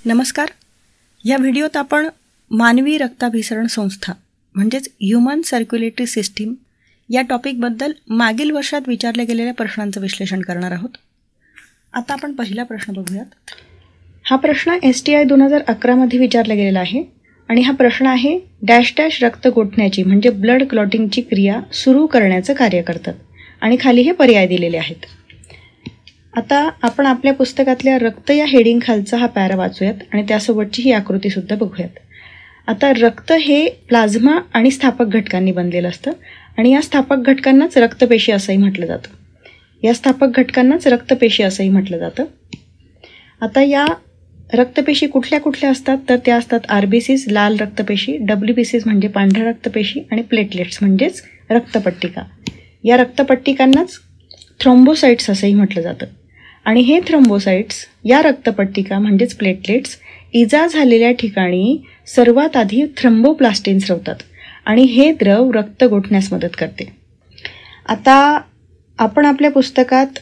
नमस्कार. या व्हिडिओत आपण मानवी रक्ताभिसरण संस्था म्हणजेच ह्युमन सर्क्युलेटरी सिस्टीम या टॉपिकबद्दल मागील वर्षात विचारल्या गेलेल्या प्रश्नांचं विश्लेषण करणार आहोत. आता आपण पहिला प्रश्न बघूयात. हा प्रश्न STI 2011 मध्ये विचारला गेलेला आहे आणि हा प्रश्न आहे डॅश डॅश रक्त गोठण्याची म्हणजे ब्लड क्लॉटिंगची क्रिया सुरू करण्याचं कार्य करतात आणि खाली हे पर्याय दिलेले आहेत. आता आपण आपल्या पुस्तकातल्या रक्त या हेडिंग खालचा हा पॅरा वाचूयात आणि त्यासोबतची ही आकृतीसुद्धा बघूयात. आता रक्त हे प्लाझ्मा आणि स्थापक घटकांनी बनलेलं असतं आणि या स्थापक घटकांनाच रक्तपेशी असंही म्हटलं जातं. आता या रक्तपेशी कुठल्या कुठल्या असतात तर त्या असतात RBCs लाल रक्तपेशी, WBCs म्हणजे पांढऱ्या रक्तपेशी आणि प्लेटलेट्स म्हणजेच रक्तपट्टिका. या रक्तपट्टिकांनाच थ्रोम्बोसाइट्स असंही म्हटलं जातं आणि हे थ्रोम्बोसाइट्स या रक्तपट्टिका म्हणजेच प्लेटलेट्स इजा झालेल्या ठिकाणी सर्वात आधी थ्रोम्बोप्लास्टिन स्रवतात आणि हे द्रव रक्त गोठण्यास मदत करते. आता आपण आपल्या पुस्तकात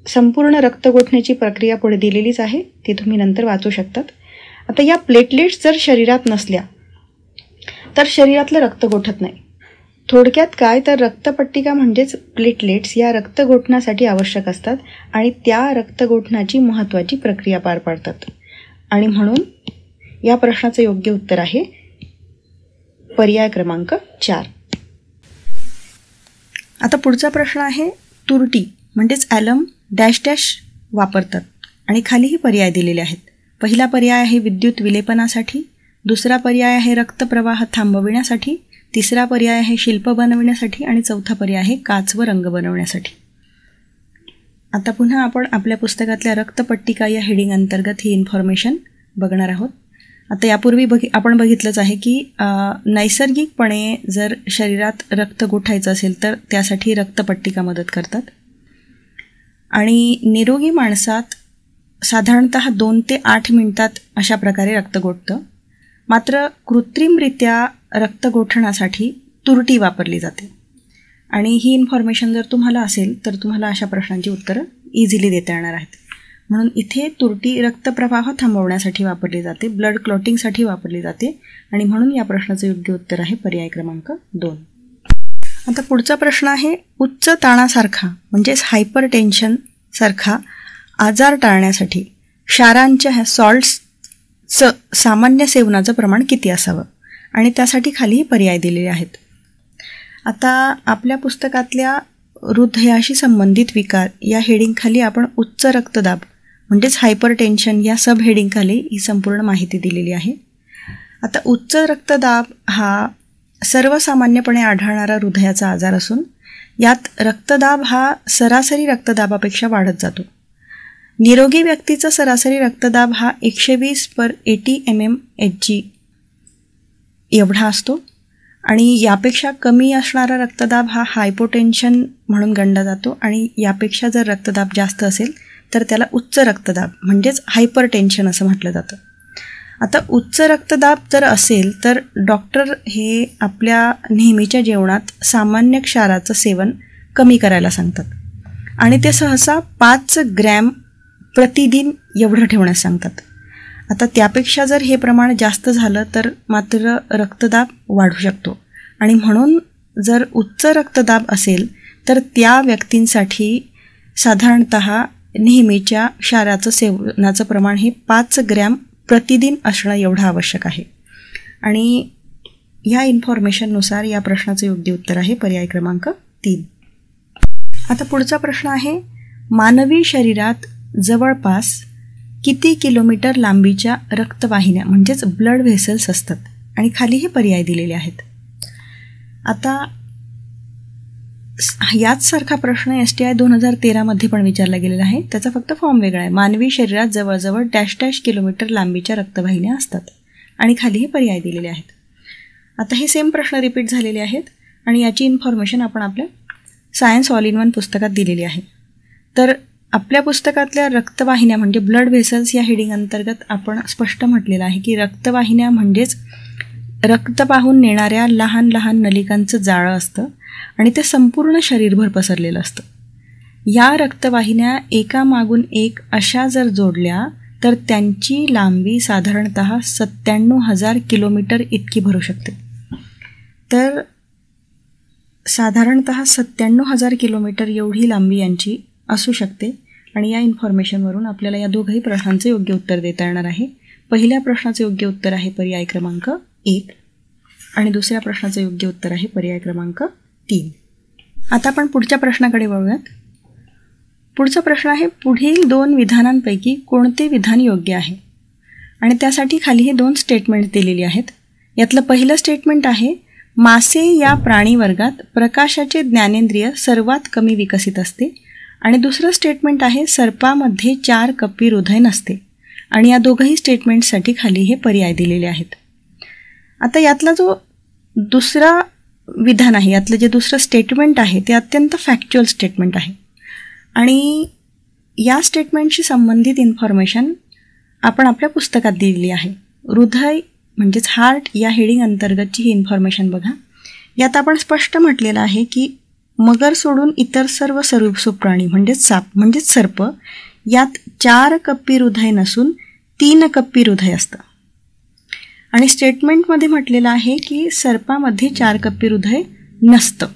संपूर्ण रक्त गोठण्याची प्रक्रिया पुढे दिलेलीच आहे, ती तुम्ही नंतर वाचू शकतात. आता या प्लेटलेट्स जर शरीरात नसल्या तर शरीरातलं रक्त गोठत नाही. थोडक्यात काय तर रक्तपट्टिका म्हणजेच प्लेटलेट्स या रक्त गोठण्यासाठी आवश्यक असतात आणि त्या रक्त गोठण्याची महत्त्वाची प्रक्रिया पार पाडतात आणि म्हणून या प्रश्नाचं योग्य उत्तर आहे पर्याय क्रमांक 4. आता पुढचा प्रश्न आहे तुरटी म्हणजेच ॲलम डॅश डॅश वापरतात आणि खालीही पर्याय दिलेले आहेत. पहिला पर्याय आहे विद्युत विलेपनासाठी, दुसरा पर्याय आहे रक्तप्रवाह थांबविण्यासाठी, तिसरा पर्याय आहे शिल्प बनविण्यासाठी आणि चौथा पर्याय आहे काच व रंग बनवण्यासाठी. आता पुन्हा आपण आपल्या पुस्तकातल्या रक्तपट्टिका या हेडिंग अंतर्गत ही इन्फॉर्मेशन बघणार आहोत. आता यापूर्वी आपण बघितलंच आहे की नैसर्गिकपणे जर शरीरात रक्त गोठायचं असेल तर त्यासाठी रक्तपट्टिका मदत करतात आणि निरोगी माणसात साधारणतः 2 ते 8 मिनिटात अशा प्रकारे रक्त गोठतं. मात्र कृत्रिमरित्या रक्त गोठण्यासाठी तुरटी वापरली जाते आणि ही इन्फॉर्मेशन जर तुम्हाला असेल तर तुम्हाला अशा प्रश्नांची उत्तरं इझिली देता येणार आहेत. म्हणून इथे तुरटी रक्तप्रवाह थांबवण्यासाठी वापरली जाते, ब्लड क्लॉटिंगसाठी वापरली जाते आणि म्हणून या प्रश्नाचं योग्य उत्तर आहे पर्याय क्रमांक 2. आता पुढचा प्रश्न आहे उच्च ताणासारखा म्हणजेच हायपर टेन्शन सारखा आजार टाळण्यासाठी क्षारांच्या ह्या सॉल्ट्सचं सामान्य सेवनाचं प्रमाण किती असावं आणि त्यासाठी खालीही पर्याय दिलेले आहेत. आता आपल्या पुस्तकातल्या हृदयाशी संबंधित विकार या हेडिंगखाली आपण उच्च रक्तदाब म्हणजेच हायपर टेन्शन या सब हेडिंगखाली ही संपूर्ण माहिती दिलेली आहे. आता उच्च रक्तदाब हा सर्वसामान्यपणे आढळणारा हृदयाचा आजार असून यात रक्तदाब हा सरासरी रक्तदाबापेक्षा वाढत जातो. निरोगी व्यक्तीचा सरासरी रक्तदाब हा 120/80 mmHg एवढा असतो आणि यापेक्षा कमी असणारा रक्तदाब हा हायपोटेन्शन म्हणून गणला जातो आणि यापेक्षा जर रक्तदाब जास्त असेल तर त्याला उच्च रक्तदाब म्हणजेच हायपर टेन्शन असं म्हटलं जातं. आता उच्च रक्तदाब जर असेल तर डॉक्टर हे आपल्या नेहमीच्या जेवणात सामान्य क्षाराचं सेवन कमी करायला सांगतात आणि ते सहसा 5 ग्रॅम प्रतिदिन एवढं ठेवण्यास सांगतात. आता त्यापेक्षा जर हे प्रमाण जास्त झालं तर मात्र रक्तदाब वाढू शकतो आणि म्हणून जर उच्च रक्तदाब असेल तर त्या व्यक्तींसाठी साधारणतः नेहमीच्या क्षाराचं सेवनाचं प्रमाण हे 5 ग्रॅम प्रतिदिन असणं एवढं आवश्यक आहे आणि ह्या इन्फॉर्मेशननुसार या प्रश्नाचं योग्य उत्तर आहे पर्याय क्रमांक 3. आता पुढचा प्रश्न आहे मानवी शरीरात जवळपास किती किलोमीटर लांबीच्या रक्तवाहिन्या म्हणजेच ब्लड व्हेसल्स असतात आणि खाली हे पर्याय दिलेले आहेत. आता याचसारखा प्रश्न STI 2013 मध्ये पण विचारला गेलेला आहे, त्याचा फक्त फॉर्म वेगळा आहे. मानवी शरीरात जवळजवळ डॅश डॅश किलोमीटर लांबीच्या रक्तवाहिन्या असतात आणि खाली हे पर्याय दिलेले आहेत. आता हे सेम प्रश्न रिपीट झालेले आहेत आणि याची इन्फॉर्मेशन आपण आपल्या सायन्स ऑल इन वन पुस्तकात दिलेली आहे. तर आपल्या पुस्तकातल्या रक्तवाहिन्या म्हणजे ब्लड व्हेसल्स या हेडिंग अंतर्गत आपण स्पष्ट म्हटलेलं आहे की रक्तवाहिन्या म्हणजेच रक्त पाहून नेणाऱ्या लहान लहान नलिकांचं जाळं असतं आणि ते संपूर्ण शरीरभर पसरलेलं असतं. या रक्तवाहिन्या एकामागून एक अशा जर जोडल्या तर त्यांची लांबी साधारणतः 97,000 किलोमीटर इतकी भरू शकते. तर साधारणतः 97,000 किलोमीटर एवढी लांबी यांची असू शकते. आणि या इन्फॉर्मेशनवरून आपल्याला या दोघंही प्रश्नांचे योग्य उत्तर देता येणार आहे. पहिल्या प्रश्नाचे योग्य उत्तर आहे पर्याय क्रमांक 1 आणि दुसऱ्या प्रश्नाचं योग्य उत्तर आहे पर्याय क्रमांक 3. आता आपण पुढच्या प्रश्नाकडे वळूयात. पुढचा प्रश्न आहे, पुढील 2 विधानांपैकी कोणते विधान योग्य आहे? आणि त्यासाठी खाली हे 2 स्टेटमेंट दिलेली आहेत. यातलं पहिलं स्टेटमेंट आहे, मासे या प्राणीवर्गात प्रकाशाचे ज्ञानेंद्रिय सर्वात कमी विकसित असते. आणि दुसरं स्टेटमेंट आहे, सर्पामध्ये 4 कप्पी हृदय नसते. आणि या दोघंही स्टेटमेंटसाठी खाली हे पर्याय दिलेले आहेत. आता यातला जो दुसरा विधान आहे, यातलं जे दुसरं स्टेटमेंट आहे ते अत्यंत फॅक्च्युअल स्टेटमेंट आहे. आणि या स्टेटमेंटशी संबंधित इन्फॉर्मेशन आपण आपल्या पुस्तकात दिलेली आहे. हृदय म्हणजेच हार्ट या हेडिंग अंतर्गतची ही इन्फॉर्मेशन बघा. यात आपण स्पष्ट म्हटलेलं आहे की मगर सोडून इतर सर्व सरीसृप प्राणी म्हणजेच साप म्हणजेच सर्प यात 4 कप्पी हृदय नसून 3 कप्पी हृदय असतं. आणि स्टेटमेंटमध्ये म्हटलेलं आहे की सर्पामध्ये 4 कप्पी हृदय नसतं.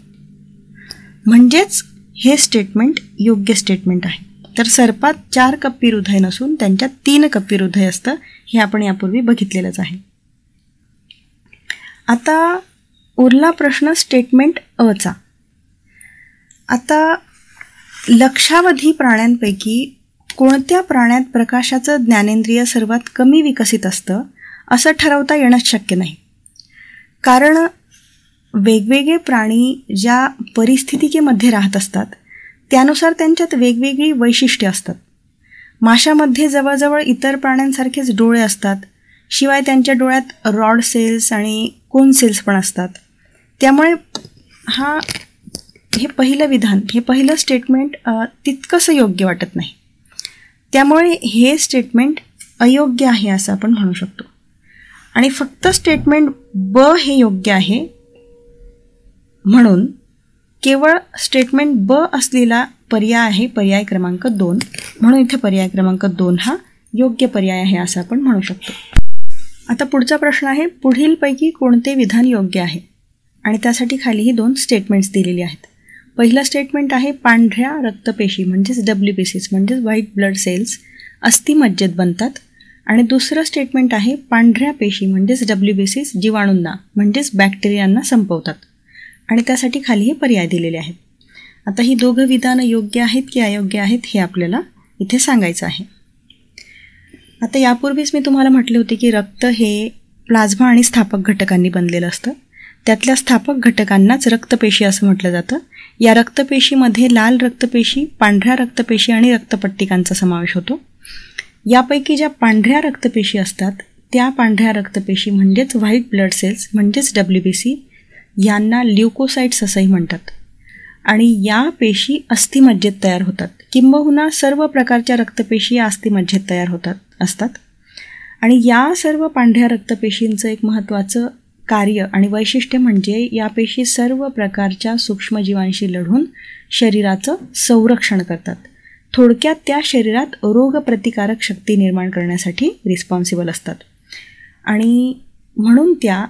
म्हणजेच हे स्टेटमेंट योग्य स्टेटमेंट आहे. तर सर्पात 4 कप्पी हृदय नसून त्यांच्यात 3 कप्पी हृदय असतं. हे आपण यापूर्वी बघितलेलंच आहे. आता उरला प्रश्न स्टेटमेंट अचा. आता लक्षावधी प्राण्यांपैकी कोणत्या प्राण्यात प्रकाशाचं ज्ञानेंद्रिय सर्वात कमी विकसित असतं असं ठरवता येणंच शक्य नाही. कारण वेगवेगळे प्राणी ज्या परिस्थितीमध्ये राहत असतात त्यानुसार त्यांच्यात वेगवेगळी वैशिष्ट्ये असतात. माशामध्ये जवळजवळ इतर प्राण्यांसारखेच डोळे असतात. शिवाय त्यांच्या डोळ्यात रॉड सेल्स आणि कोन सेल्स पण असतात. त्यामुळे हे पहिलं विधान, हे पहिलं स्टेटमेंट तितकंसं योग्य वाटत नाही. त्यामुळे हे स्टेटमेंट अयोग्य आहे असं आपण म्हणू शकतो. आणि फक्त स्टेटमेंट ब हे योग्य आहे म्हणून केवळ स्टेटमेंट ब असलेला पर्याय आहे पर्याय क्रमांक 2. म्हणून इथे पर्याय क्रमांक 2 हा योग्य पर्याय आहे असं आपण म्हणू शकतो. आता पुढचा प्रश्न आहे, पुढीलपैकी कोणते विधान योग्य आहे? आणि त्यासाठी खाली ही 2 स्टेटमेंट्स दिलेली आहेत. पहिलं स्टेटमेंट आहे, पांढऱ्या रक्तपेशी म्हणजेच WBCs म्हणजेच व्हाईट ब्लड सेल्स अस्थिमज्जेत बनतात. आणि दुसरं स्टेटमेंट आहे, पांढऱ्या पेशी म्हणजेच WBCs जीवाणूंना म्हणजेच बॅक्टेरियांना संपवतात. आणि त्यासाठी खाली हे पर्याय दिलेले आहेत. आता ही दोघं विधानं योग्य आहेत की अयोग्य आहेत हे आपल्याला इथे सांगायचं आहे. आता यापूर्वीच मी तुम्हाला म्हटले होते की रक्त हे प्लाझ्मा आणि स्थापक घटकांनी बनलेलं असतं. त्यातल्या स्थापक घटकांनाच रक्तपेशी असं म्हटलं जातं. या रक्तपेशीमध्ये लाल रक्तपेशी, पांढऱ्या रक्तपेशी आणि रक्तपट्टिकांचा समावेश होतो. यापैकी ज्या पांढऱ्या रक्तपेशी असतात त्या पांढऱ्या रक्तपेशी म्हणजेच व्हाईट ब्लड सेल्स म्हणजेच WBC यांना ल्युकोसाइट्स असंही म्हणतात. आणि या पेशी अस्थिमज्जेत तयार होतात. किंबहुना सर्व प्रकारच्या रक्तपेशी या अस्थिमज्जेत तयार असतात. आणि या सर्व पांढऱ्या रक्तपेशींचं एक महत्त्वाचं कार्य आणि वैशिष्ट्य म्हणजे या पेशी सर्व प्रकारच्या सूक्ष्मजीवांशी लढून शरीराचं संरक्षण करतात. थोडक्यात त्या शरीरात रोगप्रतिकारक शक्ती निर्माण करण्यासाठी रिस्पॉन्सिबल असतात. आणि म्हणून त्या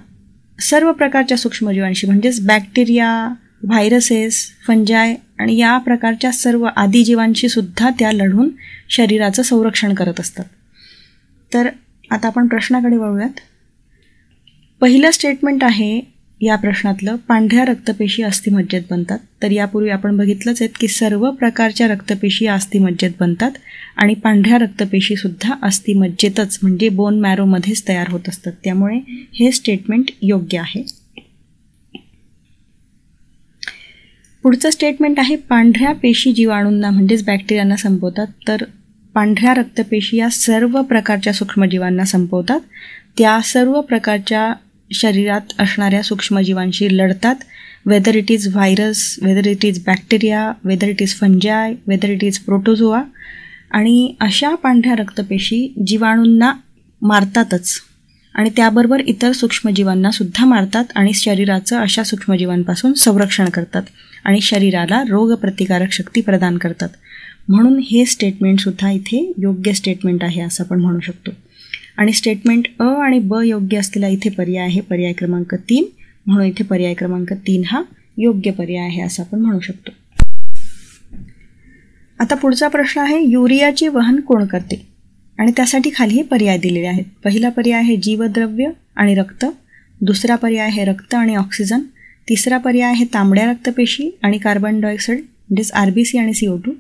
सर्व प्रकारच्या सूक्ष्मजीवांशी म्हणजेच बॅक्टेरिया, व्हायरसेस, फंजाय आणि या प्रकारच्या सर्व आदिजीवांशी सुद्धा त्या लढून शरीराचं संरक्षण करत असतात. तर आता आपण प्रश्नाकडे वळूयात. पहिलं स्टेटमेंट आहे या प्रश्नातलं, पांढऱ्या रक्तपेशी अस्थिमज्जेत बनतात. तर यापूर्वी आपण बघितलंच आहेत की सर्व प्रकारच्या रक्तपेशी या अस्थिमज्जेत बनतात आणि पांढऱ्या रक्तपेशीसुद्धा अस्थिमज्जेतच म्हणजे बोन मॅरोमध्येच तयार होत असतात. त्यामुळे हे स्टेटमेंट योग्य आहे. पुढचं स्टेटमेंट आहे, पांढऱ्या पेशी जीवाणूंना म्हणजेच बॅक्टेरियांना संपवतात. तर पांढऱ्या रक्तपेशी या सर्व प्रकारच्या सूक्ष्मजीवांना संपवतात. त्या सर्व प्रकारच्या शरीरात असणाऱ्या सूक्ष्मजीवांशी लढतात. Whether it is virus, whether it is bacteria, whether it is फंजाय, whether it is protozoa. आणि अशा पांढऱ्या रक्तपेशी जीवाणूंना मारतातच आणि त्याबरोबर इतर सूक्ष्मजीवांनासुद्धा मारतात आणि शरीराचं अशा सूक्ष्मजीवांपासून संरक्षण करतात आणि शरीराला रोगप्रतिकारक शक्ती प्रदान करतात. म्हणून हे स्टेटमेंटसुद्धा इथे योग्य स्टेटमेंट आहे असं आपण म्हणू शकतो. आणि स्टेटमेंट अ आणि ब योग्य असलेला इथे पर्याय आहे पर्याय क्रमांक 3, म्हणून इथे पर्याय क्रमांक 3 हा योग्य पर्याय आहे असं आपण म्हणू शकतो. आता पुढचा प्रश्न आहे युरियाचे वहन कोण करते आणि त्यासाठी खाली हे पर्याय दिलेले आहेत. पहिला पर्याय आहे जीवद्रव्य आणि रक्त, दुसरा पर्याय आहे रक्त आणि ऑक्सिजन, तिसरा पर्याय आहे तांबड्या रक्तपेशी आणि कार्बन डायऑक्साईड म्हणजेच RBC आणि CO2,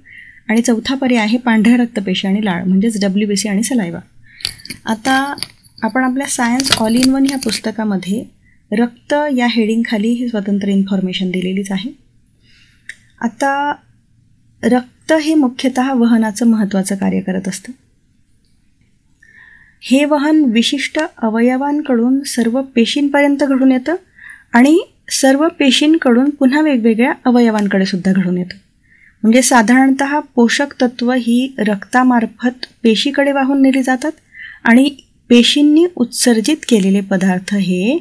आणि चौथा पर्याय आहे पांढऱ्या रक्तपेशी आणि लाळ म्हणजेच WBC आणि सलायवा. आता आपण आपल्या सायन्स ऑल इन वन ह्या पुस्तकामध्ये रक्त या हेडिंगखाली ही स्वतंत्र इन्फॉर्मेशन दिलेलीच आहे. आता रक्त हे मुख्यतः वहनाचं महत्त्वाचं कार्य करत असतं. हे वहन विशिष्ट अवयवांकडून सर्व पेशींपर्यंत घडून येतं आणि सर्व पेशींकडून पुन्हा वेगवेगळ्या अवयवांकडे सुद्धा घडून येतं. म्हणजे साधारणतः पोषक तत्व ही रक्तामार्फत पेशीकडे वाहून नेली जातात आणि पेशींनी उत्सर्जित केलेले पदार्थ हे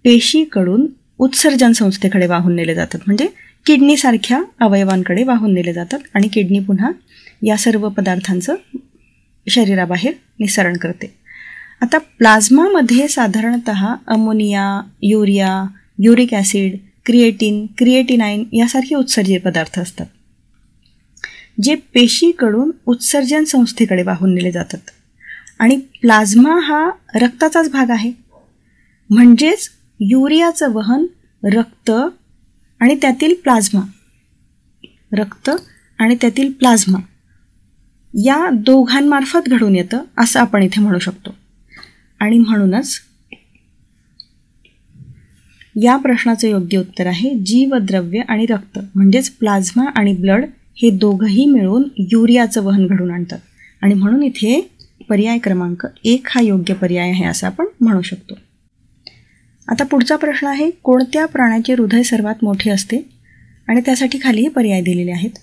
पेशीकडून उत्सर्जन संस्थेकडे वाहून नेले जातात. म्हणजे किडनीसारख्या अवयवांकडे वाहून नेले जातात आणि किडनी पुन्हा या सर्व पदार्थांचं शरीराबाहेर निस्सरण करते. आता प्लाझ्मामध्ये साधारणतः ammonia, urea, uric acid, creatine, creatinine यासारखे उत्सर्जित पदार्थ असतात जे पेशीकडून उत्सर्जन संस्थेकडे वाहून नेले जातात. आणि प्लाझ्मा हा रक्ताचाच भाग आहे. म्हणजेच युरियाचं वहन रक्त आणि त्यातील प्लाझ्मा, रक्त आणि त्यातील प्लाझ्मा या दोघांमार्फत घडून येतं असं आपण इथे म्हणू शकतो. आणि म्हणूनच या प्रश्नाचं योग्य उत्तर आहे जीवद्रव्य आणि रक्त म्हणजेच प्लाझ्मा आणि ब्लड हे दोघंही मिळून युरियाचं वहन घडून आणतात. आणि म्हणून इथे पर्याय क्रमांक 1 हा योग्य पर्याय आहे असं आपण म्हणू शकतो. आता पुढचा प्रश्न आहे कोणत्या प्राण्याचे हृदय सर्वात मोठे असते आणि त्यासाठी खाली हे पर्याय दिलेले आहेत.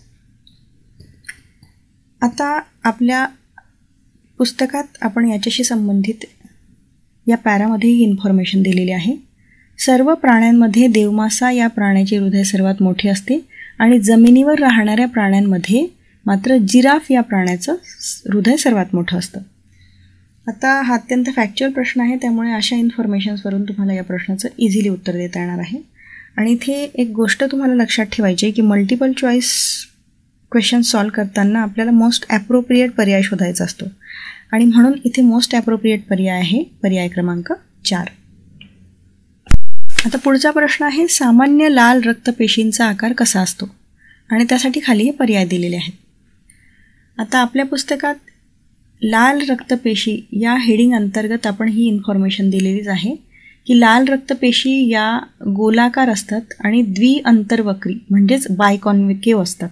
आता आपल्या पुस्तकात आपण याच्याशी संबंधित या पॅरामध्ये ही इन्फॉर्मेशन दिलेली आहे. सर्व प्राण्यांमध्ये देवमासा या प्राण्याचे हृदय सर्वात मोठे असते आणि जमिनीवर राहणाऱ्या प्राण्यांमध्ये मात्र जिराफ या प्राण्याचं हृदय सर्वात मोठं असतं. आता हा अत्यंत फॅक्च्युअल प्रश्न आहे, त्यामुळे अशा इन्फॉर्मेशन्सवरून तुम्हाला या प्रश्नाचं इझिली उत्तर देता येणार आहे. आणि इथे एक गोष्ट तुम्हाला लक्षात ठेवायची आहे की मल्टिपल चॉईस क्वेश्चन सॉल्व करताना आपल्याला मोस्ट ॲप्रोप्रिएट पर्याय शोधायचा असतो आणि म्हणून इथे मोस्ट ॲप्रोप्रिएट पर्याय आहे पर्याय क्रमांक 4. आता पुढचा प्रश्न आहे सामान्य लाल रक्तपेशींचा आकार कसा असतो आणि त्यासाठी खाली हे पर्याय दिलेले आहेत. आता आपल्या पुस्तकात लाल रक्तपेशी या हेडिंग अंतर्गत आपण ही इन्फॉर्मेशन दिलेलीच आहे की लाल रक्तपेशी या गोलाकार असतात आणि द्विअंतर्वक्री म्हणजेच बायकॉन्व्हेकेव्ह असतात.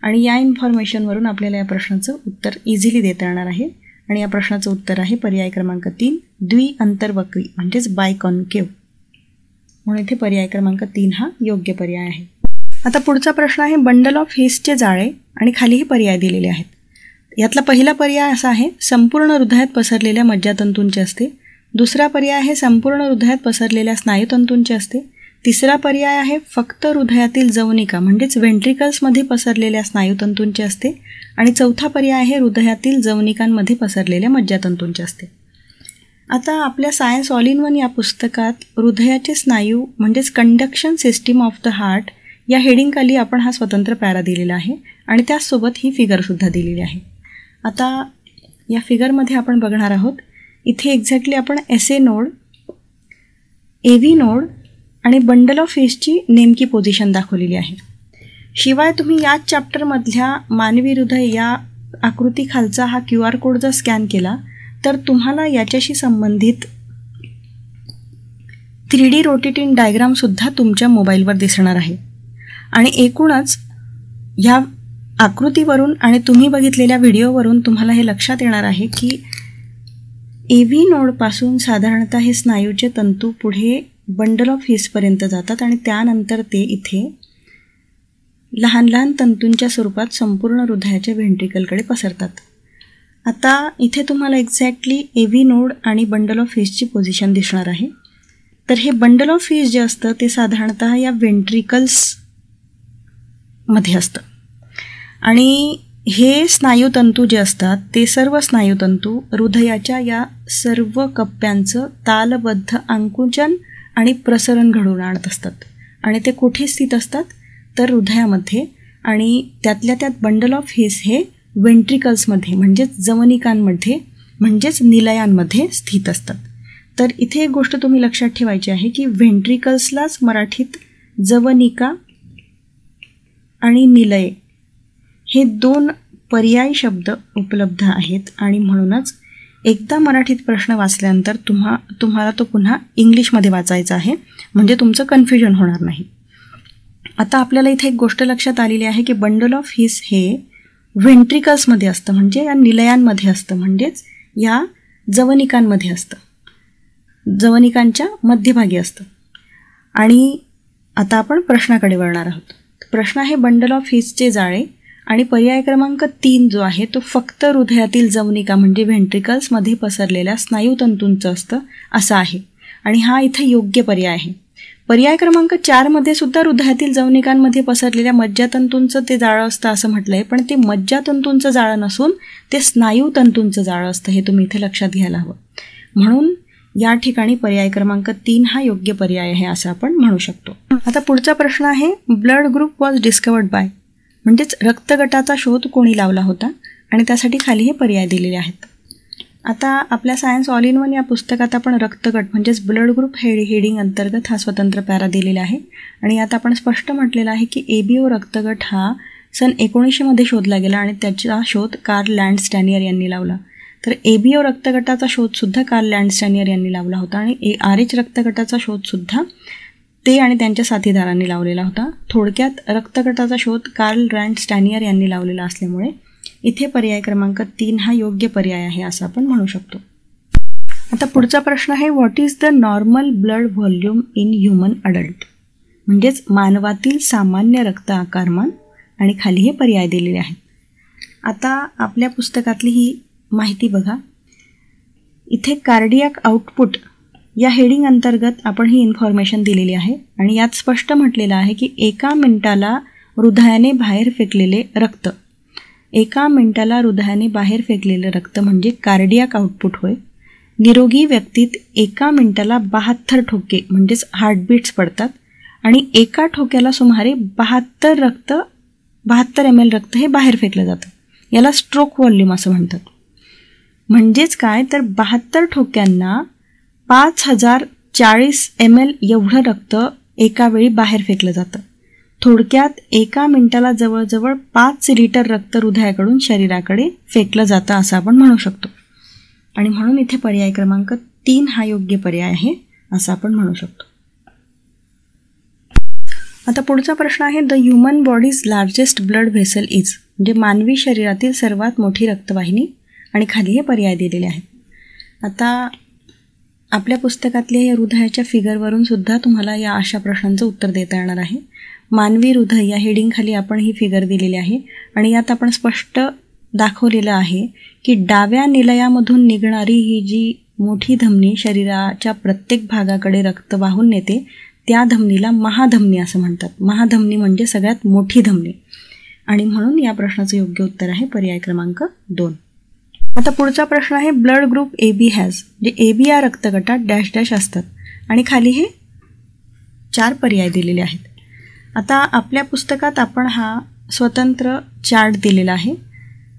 आणि या इन्फॉर्मेशनवरून आपल्याला या प्रश्नाचं उत्तर इझिली देता येणार आहे. आणि या प्रश्नाचं उत्तर आहे पर्याय क्रमांक 3 द्विअंतर्वक्री म्हणजेच बायकॉन्व्हेकेव्ह, म्हणून इथे पर्याय क्रमांक 3 हा योग्य पर्याय आहे. आता पुढचा प्रश्न आहे बंडल ऑफ हिसचे जाळे आणि खाली हे पर्याय दिलेले आहेत. यातला पहिला पर्याय असा आहे संपूर्ण हृदयात पसरलेल्या मज्जातंतूंचे असते, दुसरा पर्याय आहे संपूर्ण हृदयात पसरलेल्या स्नायुतंतूंचे असते, तिसरा पर्याय आहे फक्त हृदयातील जवनिका म्हणजेच व्हेंट्रिकल्समध्ये पसरलेल्या स्नायुतंतूंचे असते आणि चौथा पर्याय आहे हृदयातील जवनिकांमध्ये पसरलेल्या मज्जातंतूंचे असते. आता आपल्या सायन्स ऑल इन वन या पुस्तकात हृदयाचे स्नायू म्हणजेच conduction system of the heart या हेडिंगखाली आपण हा स्वतंत्र पॅरा दिलेला आहे आणि त्याचसोबत ही फिगरसुद्धा दिलेली आहे. आता या फिगरमध्ये आपण बघणार आहोत इथे एक्झॅक्टली आपण SA नोड, AV नोड आणि बंडल ऑफ हिसची नेमकी पोझिशन दाखवलेली आहे. शिवाय तुम्ही याच चॅप्टरमधल्या मानवी हृदय या आकृतीखालचा हा QR कोड जर स्कॅन केला तर तुम्हाला याच्याशी संबंधित 3D रोटेटिंग डायग्रामसुद्धा तुमच्या मोबाईलवर दिसणार आहे. आणि एकूणच ह्या आकृतीवरून आणि तुम्ही बघितलेल्या व्हिडिओवरून तुम्हाला हे लक्षात येणार आहे की AV नोडपासून साधारणतः हे स्नायूचे तंतू पुढे बंडल ऑफ हिसपर्यंत जातात आणि त्यानंतर ते इथे लहान लहान तंतूंच्या स्वरूपात संपूर्ण हृदयाच्या व्हेंट्रिकलकडे पसरतात. आता इथे तुम्हाला एक्झॅक्टली AV नोड आणि बंडल ऑफ हिसची पोझिशन दिसणार आहे. तर हे बंडल ऑफ हिस जे असतं ते साधारणतः या व्हेंट्रिकल्समध्ये असतं आणि हे स्नायुतंतू जे असतात ते सर्व स्नायुतंतू हृदयाच्या या सर्व कप्प्यांचं तालबद्ध आकुंचन आणि प्रसरण घडवून आणत असतात आणि ते कुठे स्थित असतात तर हृदयामध्ये, आणि त्यातल्या त्यात बंडल ऑफ हिस हे वेंट्रिकल्समध्ये म्हणजेच जवनिकांमध्ये म्हणजेच निलयांमध्ये स्थित असतात. तर इथे एक गोष्ट तुम्ही लक्षात ठेवायची आहे की व्हेंट्रिकल्सलाच मराठीत जवनिका आणि निलये हे 2 पर्यायी शब्द उपलब्ध आहेत आणि म्हणूनच एकदा मराठीत प्रश्न वाचल्यानंतर तुम्हाला तो पुन्हा इंग्लिशमध्ये वाचायचा आहे, म्हणजे तुमचं कन्फ्युजन होणार नाही. आता आपल्याला इथे एक गोष्ट लक्षात आलेली आहे की बंडल ऑफ हिस हे व्हेंट्रिकल्समध्ये असतं, म्हणजे या निलयांमध्ये असतं, म्हणजेच या जवनिकांमध्ये असतं, जवनिकांच्या मध्यभागी असतं. आणि आता आपण प्रश्नाकडे वळणार आहोत. प्रश्न आहे बंडल ऑफ हिसचे जाळे आणि पर्याय क्रमांक 3 जो आहे तो फक्त हृदयातील जवनिका म्हणजे व्हेंट्रिकल्समध्ये पसरलेल्या स्नायुतंतूंचं असतं असा आहे आणि हा इथे योग्य पर्याय आहे. पर्याय क्रमांक 4 मध्ये सुद्धा हृदयातील जवनिकांमध्ये पसरलेल्या मज्जातंतूंचं ते जाळं असतं असं म्हटलंय, पण ते मज्जातंतूंचं जाळं नसून ते स्नायुतंतूंचं जाळं असतं, हे तुम्ही इथे लक्षात घ्यायला हवं. म्हणून या ठिकाणी पर्याय क्रमांक 3 हा योग्य पर्याय आहे असं आपण म्हणू शकतो. आता पुढचा प्रश्न आहे blood group was discovered by, म्हणजेच रक्तगटाचा शोध कोणी लावला होता, आणि त्यासाठी खाली हे पर्याय दिलेले आहेत. आता आपल्या सायन्स ऑल इन वन या पुस्तकात आपण रक्तगट म्हणजेच ब्लड ग्रुप हेडिंग अंतर्गत हा स्वतंत्र पॅरा दिलेला आहे आणि यात आपण स्पष्ट म्हटलेलं आहे की ABO रक्तगट हा सन 1900 मध्ये शोधला गेला आणि त्याचा शोध कार्ल लँडस्टॅनियर यांनी लावला. तर ABO रक्तगटाचा शोधसुद्धा कार्ल लँडस्टॅनियर यांनी लावला होता आणि RH रक्तगटाचा शोधसुद्धा ते आणि त्यांच्या साथीदारांनी लावलेला होता. थोडक्यात रक्तगटाचा शोध कार्ल लँडस्टॅनियर यांनी लावलेला असल्यामुळे इथे पर्याय क्रमांक 3 हा योग्य पर्याय आहे असं आपण म्हणू शकतो. आता पुढचा प्रश्न आहे what is the normal blood volume in human adult, म्हणजेच मानवातील सामान्य रक्त आकारमान, आणि खाली हे पर्याय दिलेले आहेत. आता आपल्या पुस्तकातली ही माहिती बघा. इथे कार्डियाक आउटपुट या हेडिंग अंतर्गत आपण ही इन्फॉर्मेशन दिलेली आहे आणि यात स्पष्ट म्हटलेलं आहे की 1 मिनिटाला हृदयाने बाहेर फेकलेले रक्त, 1 मिनिटाला हृदयाने बाहेर फेकलेलं रक्त म्हणजे कार्डियाक आउटपुट होय. निरोगी व्यक्तीत 1 मिनिटाला 72 ठोके म्हणजेच हार्टबीट्स पडतात आणि एका ठोक्याला सुमारे 72 ml रक्त हे बाहेर फेकलं जातं. याला स्ट्रोक व्हॉल्यूम असं म्हणतात. म्हणजेच काय तर 72 ठोक्यांना 5040 ml एवढं रक्त एका वेळी बाहेर फेकलं जातं. थोडक्यात 1 मिनिटाला जवळजवळ 5 लिटर रक्त हृदयाकडून शरीराकडे फेकलं जातं असं आपण म्हणू शकतो आणि म्हणून इथे पर्याय क्रमांक 3 हा योग्य पर्याय आहे असं आपण म्हणू शकतो. आता पुढचा प्रश्न आहे the human bodies largest blood vessel is, म्हणजे मानवी शरीरातील सर्वात मोठी रक्तवाहिनी, आणि खाली हे पर्याय दिलेले आहेत. आता आपल्या पुस्तकातल्या या हृदयाच्या फिगरवरून सुद्धा तुम्हाला या अशा प्रश्नांचं उत्तर देता येणार आहे. मानवी हृदय या हेडिंगखाली आपण ही फिगर दिलेली आहे आणि यात आपण स्पष्ट दाखवलेलं आहे की डाव्या निलयामधून निघणारी ही जी मोठी धमनी शरीराच्या प्रत्येक भागाकडे रक्त वाहून नेते त्या धमनीला महाधमनी असं म्हणतात. महाधमनी म्हणजे सगळ्यात मोठी धमनी, आणि म्हणून या प्रश्नाचं योग्य उत्तर आहे पर्याय क्रमांक 2. आता पुढचा प्रश्न आहे ब्लड ग्रुप AB हॅज, म्हणजे AB या रक्तगटात डॅश डॅश असतात आणि खाली हे 4 पर्याय दिलेले आहेत. आता आपल्या पुस्तकात आपण हा स्वतंत्र चार्ट दिलेला आहे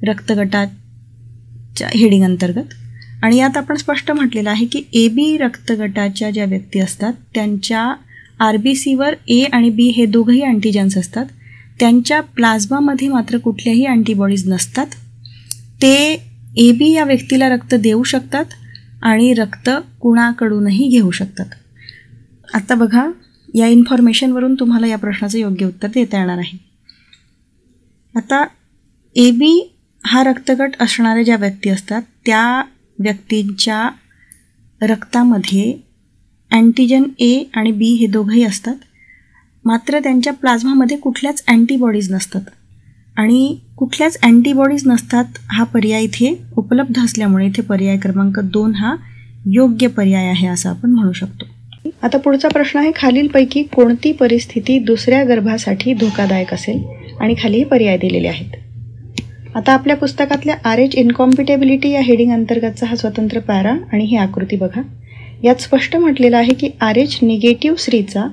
रक्तगटाच्या हेडिंग अंतर्गत आणि यात आपण स्पष्ट म्हटलेलं आहे की AB रक्तगटाच्या ज्या व्यक्ती असतात त्यांच्या RBCवर A आणि B हे दोघंही अँटीजन्स असतात. त्यांच्या प्लाझ्मामध्ये मात्र कुठल्याही अँटीबॉडीज नसतात. ते AB या व्यक्तीला रक्त देऊ शकतात आणि रक्त कुणाकडूनही घेऊ शकतात. आता बघा या इन्फॉर्मेशनवरून तुम्हाला या प्रश्नाचं योग्य उत्तर देता येणार आहे. आता AB हा रक्तगट असणाऱ्या ज्या व्यक्ती असतात त्या व्यक्तींच्या रक्तामध्ये अँटीजन A आणि B हे दोघंही असतात, मात्र त्यांच्या प्लाझ्मामध्ये कुठल्याच अँटीबॉडीज नसतात आणि कुठल्याच अँटीबॉडीज नसतात हा पर्याय इथे उपलब्ध असल्यामुळे इथे पर्याय क्रमांक 2 हा योग्य पर्याय आहे असं आपण म्हणू शकतो. आता पुढचा प्रश्न आहे खालीलपैकी कोणती परिस्थिती दुसऱ्या गर्भासाठी धोकादायक असेल, आणि खाली हे पर्याय दिलेले आहेत. आता आपल्या पुस्तकातल्या RH इनकॉम्पिटेबिलिटी या हेडिंग अंतर्गतचा हा स्वतंत्र पॅरा आणि ही आकृती बघा. यात स्पष्ट म्हटलेलं आहे की RH निगेटिव्ह स्त्रीचा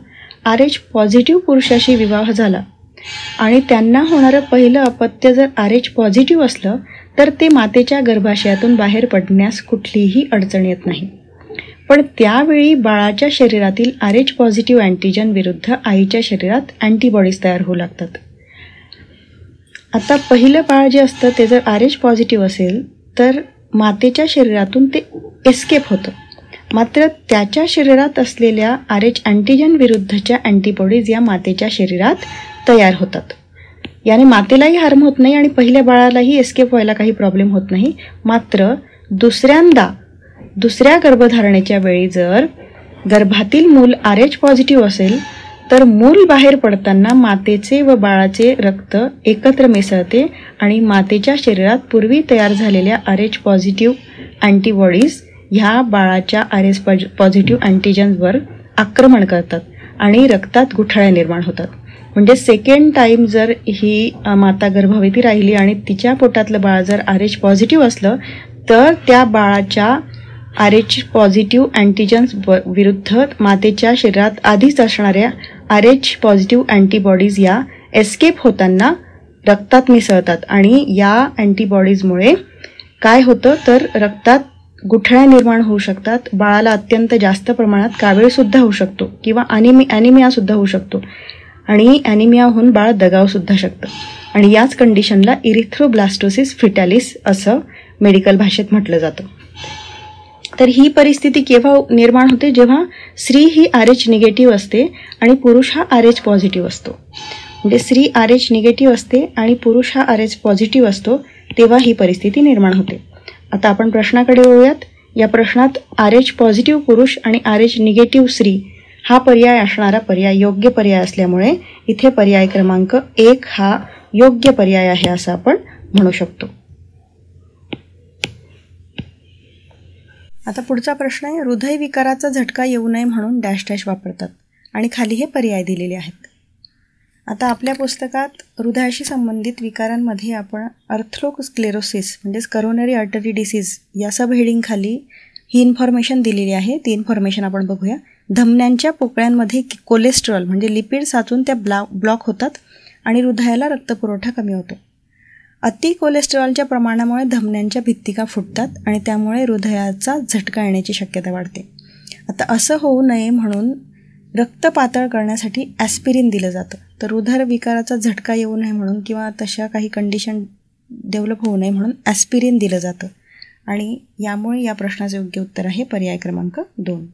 RH पॉझिटिव्ह पुरुषाशी विवाह झाला आणि त्यांना होणारं पहिलं अपत्य जर RH पॉझिटिव्ह असलं तर ते मातेच्या गर्भाशयातून बाहेर पडण्यास कुठलीही अडचण येत नाही. पण त्यावेळी बाळाच्या शरीरातील RH पॉझिटिव्ह अँटीजन विरुद्ध आईच्या शरीरात अँटीबॉडीज तयार होऊ लागतात. आता पहिलं बाळ जे असतं ते जर RH पॉझिटिव्ह असेल तर मातेच्या शरीरातून ते एस्केप होतं. मात्र त्याच्या शरीरात असलेल्या RH अँटीजन विरुद्धच्या अँटीबॉडीज या मातेच्या शरीरात तयार होतात. याने मातेलाही हार्म होत नाही आणि पहिल्या बाळालाही एस्केप व्हायला काही प्रॉब्लेम होत नाही. मात्र दुसऱ्या गर्भधारणेच्या वेळी जर गर्भातील मूल RH पॉझिटिव्ह असेल तर मूल बाहेर पडताना मातेचे व बाळाचे रक्त एकत्र मिसळते आणि मातेच्या शरीरात पूर्वी तयार झालेल्या RH पॉझिटिव्ह अँटीबॉडीज ह्या बाळाच्या RH पॉझिटिव्ह अँटीजन्सवर आक्रमण करतात आणि रक्तात गुठळ्या निर्माण होतात. म्हणजे सेकंड टाईम जर ही माता गर्भवती राहिली आणि तिच्या पोटातलं बाळ जर RH पॉझिटिव्ह असलं तर त्या बाळाच्या RH पॉझिटिव्ह अँटीजन्स विरुद्ध मातेच्या शरीरात आधीच असणाऱ्या RH पॉझिटिव्ह अँटीबॉडीज या एस्केप होताना रक्तात मिसळतात आणि या अँटीबॉडीजमुळे काय होतं तर रक्तात गुठळ्या निर्माण होऊ शकतात. बाळाला अत्यंत जास्त प्रमाणात कावीळसुद्धा होऊ शकतो किंवा ॲनिमियासुद्धा होऊ शकतो आणि ॲनिमिया होऊन बाळ दगावसुद्धा शकतं आणि याच कंडिशनला इरिथ्रोब्लास्टोसिस फिटॅलिस असं मेडिकल भाषेत म्हटलं जातं. तर ही परिस्थिती केव्हा निर्माण होते जेव्हा स्त्री ही RH निगेटिव्ह असते आणि पुरुष हा RH पॉझिटिव्ह असतो. म्हणजे स्त्री RH निगेटिव्ह असते आणि पुरुष हा RH पॉझिटिव्ह असतो तेव्हा ही परिस्थिती निर्माण होते. आता आपण प्रश्नाकडे वळूयात. या प्रश्नात RH पॉझिटिव्ह पुरुष आणि RH निगेटिव्ह स्त्री हा पर्याय असणारा पर्याय योग्य पर्याय असल्यामुळे इथे पर्याय क्रमांक 1 हा योग्य पर्याय आहे असं आपण म्हणू शकतो. आता पुढचा प्रश्न आहे, हृदयविकाराचा झटका येऊ नये म्हणून डॅश डॅश वापरतात आणि खाली हे पर्याय दिलेले आहेत. आता आपल्या पुस्तकात हृदयाशी संबंधित विकारांमध्ये आपण अर्थ्रोस्क्लेरोसिस म्हणजेच करोनरी आर्टरी डिसीज या सब हेडिंगखाली ही इन्फॉर्मेशन दिलेली आहे. ती इन्फॉर्मेशन आपण बघूया. धमन्यांच्या पोकळ्यांमध्ये कोलेस्ट्रॉल म्हणजे लिपिड साचून त्या ब्लॉक होतात आणि हृदयाला रक्तपुरवठा कमी होतो. अति कोलेस्ट्रॉलच्या प्रमाणामुळे धमन्यांच्या भित्तिका फुटतात आणि त्यामुळे हृदयाचा झटका येण्याची शक्यता वाढते. आता असं होऊ नये म्हणून रक्त पातळ करण्यासाठी ॲस्पिरिन दिलं जातं. तर हृदयविकाराचा झटका येऊ नये म्हणून किंवा तशा काही कंडिशन डेव्हलप होऊ नये म्हणून ॲस्पिरिन दिलं जातं आणि यामुळे या प्रश्नाचं योग्य उत्तर आहे पर्याय क्रमांक 2.